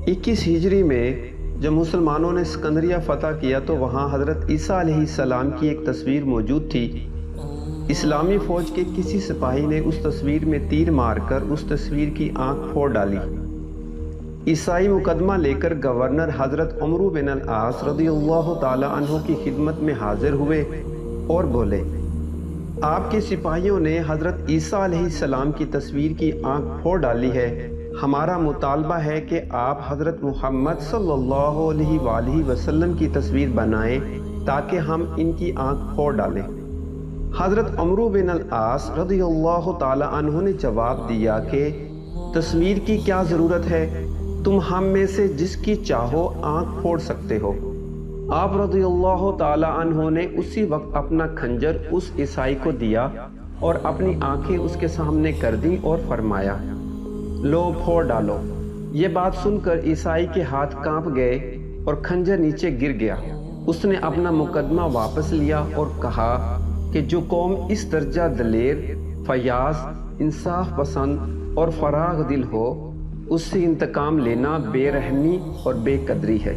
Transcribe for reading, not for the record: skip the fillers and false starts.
21 ہجری میں جب مسلمانوں نے اسکندریہ فتح کیا تو وہاں حضرت عیسیٰ علیہ السلام کی ایک تصویر موجود تھی۔ اسلامی فوج کے کسی سپاہی نے اس تصویر میں تیر مار کر اس تصویر کی آنکھ پھوڑ ڈالی۔ عیسائی مقدمہ لے کر گورنر حضرت عمرو بن العاص رضی اللہ تعالی عنہ کی خدمت میں حاضر ہوئے اور بولے، آپ کے سپاہیوں نے حضرت عیسیٰ علیہ السلام کی تصویر کی آنکھ پھوڑ ڈالی ہے۔ ہمارا مطالبہ ہے کہ آپ حضرت محمد صلی اللہ علیہ وآلہ وسلم کی تصویر بنائیں تاکہ ہم ان کی آنکھ پھوڑ ڈالیں۔ حضرت عمرو بن العاص رضی اللہ تعالی عنہ نے جواب دیا کہ تصویر کی کیا ضرورت ہے، تم ہم میں سے جس کی چاہو آنکھ پھوڑ سکتے ہو۔ آپ رضی اللہ تعالی عنہ نے اسی وقت اپنا خنجر اس عیسائی کو دیا اور اپنی آنکھیں اس کے سامنے کر دیں اور فرمایا، لو پھوڑ ڈالو۔ یہ بات سن کر عیسائی کے ہاتھ کانپ گئے اور خنجر نیچے گر گیا۔ اس نے اپنا مقدمہ واپس لیا اور کہا کہ جو قوم اس درجہ دلیر، فیاض، انصاف پسند اور فراغ دل ہو، اس سے انتقام لینا بے رحمی اور بے قدری ہے۔